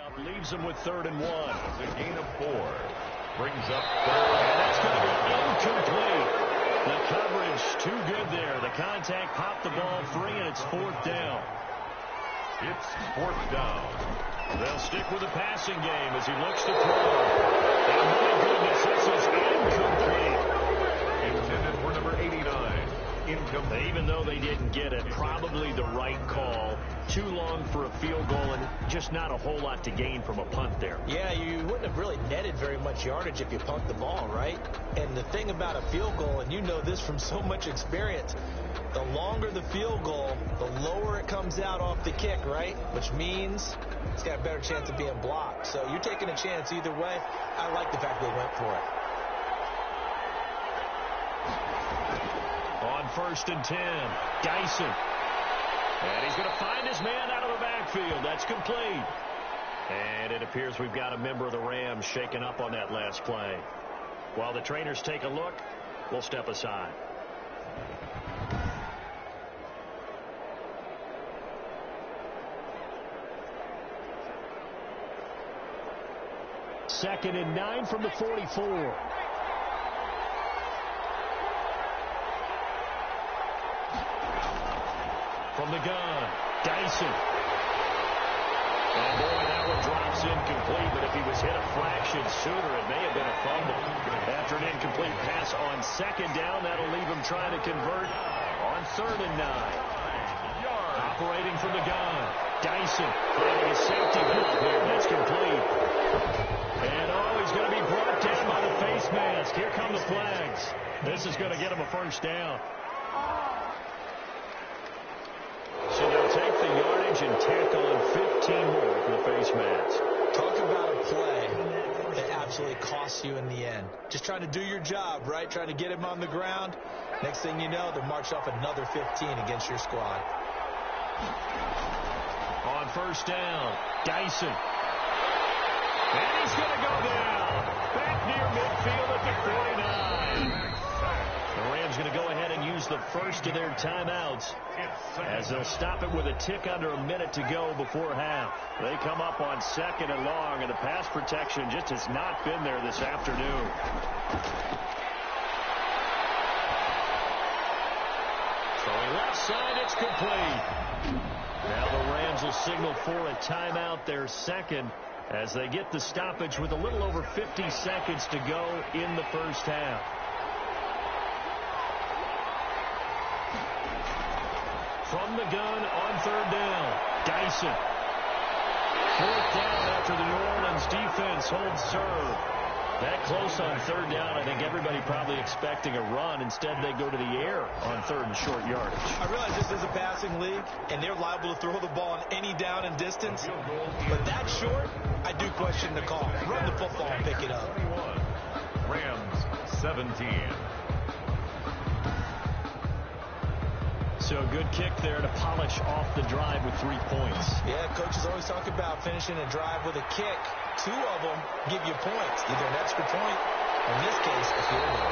up, leaves them with 3rd and 1. It's a gain of 4. Brings up 3rd. And that's going to be incomplete. The coverage too good there. The contact popped the ball free, and it's 4th down. It's 4th down. They'll stick with the passing game as he looks to throw. And my goodness, this is incomplete. Intended for number 89. Incomplete. Even though they didn't get it, probably the right call. Too long for a field goal and just not a whole lot to gain from a punt there. Yeah, you wouldn't have really netted very much yardage if you punt the ball, right? And the thing about a field goal, and you know this from so much experience, the longer the field goal, the lower it comes out off the kick, right? Which means it's got a better chance of being blocked. So you're taking a chance either way. I like the fact they went for it. On 1st and 10, Dyson. And he's going to find his man out of the backfield. That's complete. And it appears we've got a member of the Rams shaken up on that last play. While the trainers take a look, we'll step aside. Second and 9 from the 44. From the gun, Dyson. And boy, that one drops incomplete, but if he was hit a fraction sooner, it may have been a fumble. After an incomplete pass on 2nd down, that'll leave him trying to convert on 3rd and 9. Operating from the gun, Dyson finding a safety valve here. That's complete. And he's going to be brought down by the face mask. Here come the flags. This is going to get him a 1st down. So they'll take the yardage and tackle in 15 more for the face mask. Talk about a play that absolutely costs you in the end. Just trying to do your job, right? Trying to get him on the ground. Next thing you know, they're marched off another 15 against your squad. On 1st down, Dyson. And he's going to go down. Back near midfield at the 49. The Rams going to go ahead and use the first of their timeouts as they'll stop it with a tick under a minute to go before half. They come up on 2nd and long, and the pass protection just has not been there this afternoon. Throwing left side, it's complete. Now the Rams will signal for a timeout, their 2nd, as they get the stoppage with a little over 50 seconds to go in the first half. From the gun on 3rd down, Dyson. 4th down after the New Orleans defense holds serve. That close on 3rd down, I think everybody probably expecting a run. Instead, they go to the air on 3rd and short yardage. I realize this is a passing league, and they're liable to throw the ball on any down and distance. But that short, I do question the call. Run the football and pick it up. Rams 17. So a good kick there to polish off the drive with 3 points. Yeah, coaches always talk about finishing a drive with a kick. 2 of them give you points, either an extra point, or in this case, a field goal.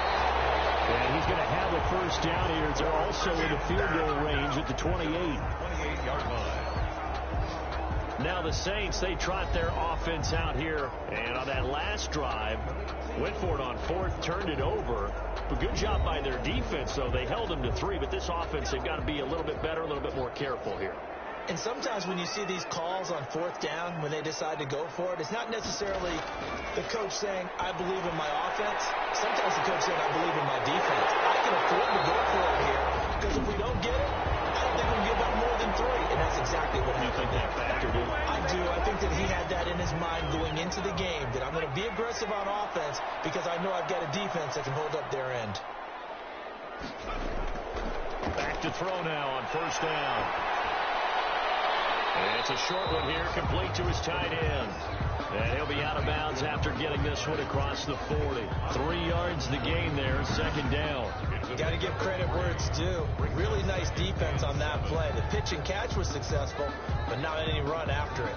And he's going to have a 1st down here. They're also in the field goal range at the 28-yard line. Now the Saints, they trot their offense out here. And on that last drive, went for it on 4th, turned it over. But good job by their defense, though. They held them to 3, but this offense, they've got to be a little bit better, a little bit more careful here. And sometimes when you see these calls on 4th down, when they decide to go for it, it's not necessarily the coach saying, I believe in my offense. Sometimes the coach saying, I believe in my defense. I can afford to go for it here, because if we don't get it, I don't think we'll give up more than 3. And that's exactly what You think that factored in? I do. I think that he had that in his mind going into the game, that I'm going to be aggressive on offense because I know I've got a defense that can hold up their end. Back to throw now on 1st down. And it's a short one here, complete to his tight end. And he'll be out of bounds after getting this one across the 40. 3 yards the gain there, 2nd down. Got to give credit where it's due. Really nice defense on that play. The pitch and catch was successful, but not any run after it.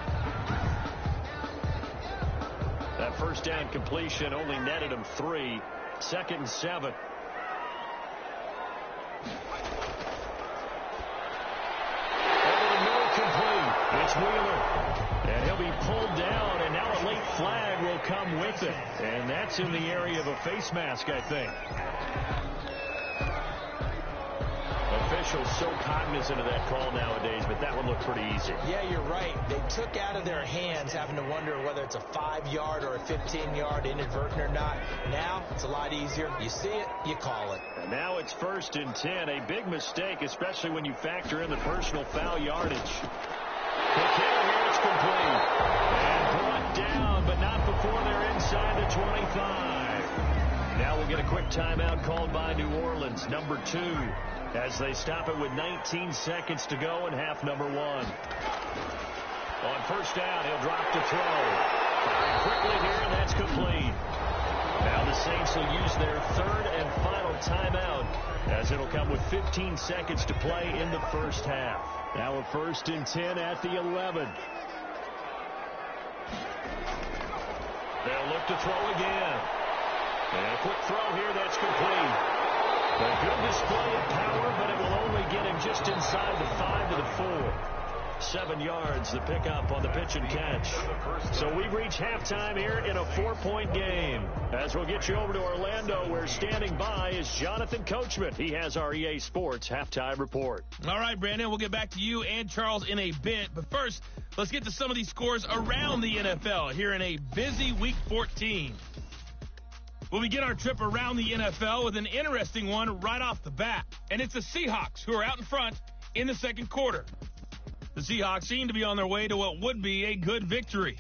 That 1st down completion only netted him 3. 2nd and 7. It's Wheeler. And he'll be pulled down, and now a late flag will come with it. And that's in the area of a face mask, I think. Officials so cognizant of that call nowadays, but that one looked pretty easy. Yeah, you're right. They took out of their hands having to wonder whether it's a 5-yard or a 15-yard inadvertent or not. Now it's a lot easier. You see it, you call it. And now it's 1st and 10. A big mistake, especially when you factor in the personal foul yardage. The kick here, it's complete. And brought down, but not before they're inside the 25. Now we'll get a quick timeout called by New Orleans, number 2. As they stop it with 19 seconds to go in half number 1. On 1st down, he'll drop to throw. Firing quickly here, and that's complete. Now the Saints will use their 3rd and final timeout, as it'll come with 15 seconds to play in the first half. Now a 1st and 10 at the 11. They'll look to throw again. And a quick throw here, that's complete. A good display of power, but it will only get him just inside the 5 to the 4. 7 yards, the pickup on the pitch and catch. So we reach halftime here in a 4-point game. As we'll get you over to Orlando, where standing by is Jonathan Coachman. He has our EA Sports halftime report. All right, Brandon, we'll get back to you and Charles in a bit. But first, let's get to some of these scores around the NFL here in a busy Week 14. We'll begin our trip around the NFL with an interesting one right off the bat. And it's the Seahawks who are out in front in the second quarter. The Seahawks seem to be on their way to what would be a good victory.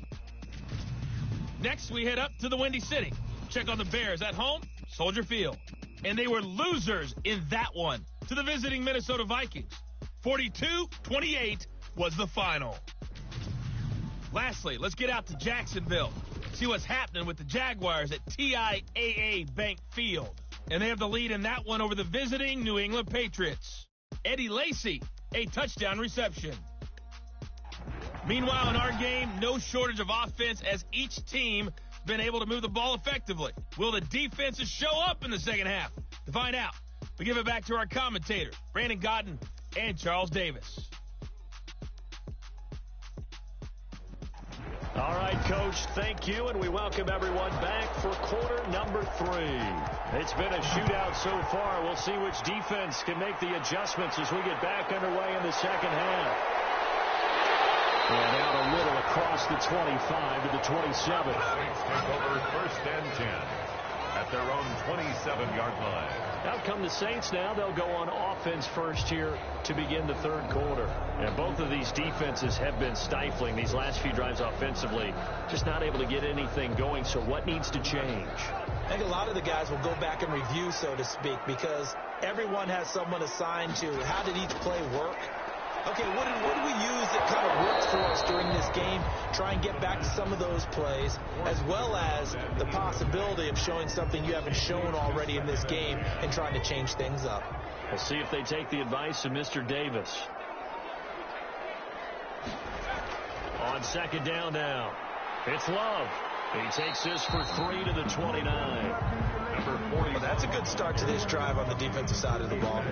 Next, we head up to the Windy City. Check on the Bears at home, Soldier Field. And they were losers in that one to the visiting Minnesota Vikings. 42-28 was the final. Lastly, let's get out to Jacksonville. See what's happening with the Jaguars at TIAA Bank Field. And they have the lead in that one over the visiting New England Patriots. Eddie Lacy, a touchdown reception. Meanwhile, in our game, no shortage of offense as each team has been able to move the ball effectively. Will the defenses show up in the second half? To find out, we give it back to our commentators, Brandon Godden and Charles Davis. All right, Coach, thank you, and we welcome everyone back for quarter number 3. It's been a shootout so far. We'll see which defense can make the adjustments as we get back underway in the second half. And out a little across the 25 to the 27. Saints take over 1st and 10 at their own 27-yard line. Out come the Saints now. They'll go on offense first here to begin the third quarter. And both of these defenses have been stifling these last few drives offensively. Just not able to get anything going. So what needs to change? I think a lot of the guys will go back and review, so to speak, because everyone has someone assigned to how did each play work. Okay, what did we use that kind of worked for us during this game? Try and get back to some of those plays, as well as the possibility of showing something you haven't shown already in this game and trying to change things up. We'll see if they take the advice of Mr. Davis. On second down now, it's Love. He takes this for 3 to the 29. Number 40. Well, that's a good start to this drive on the defensive side of the ball.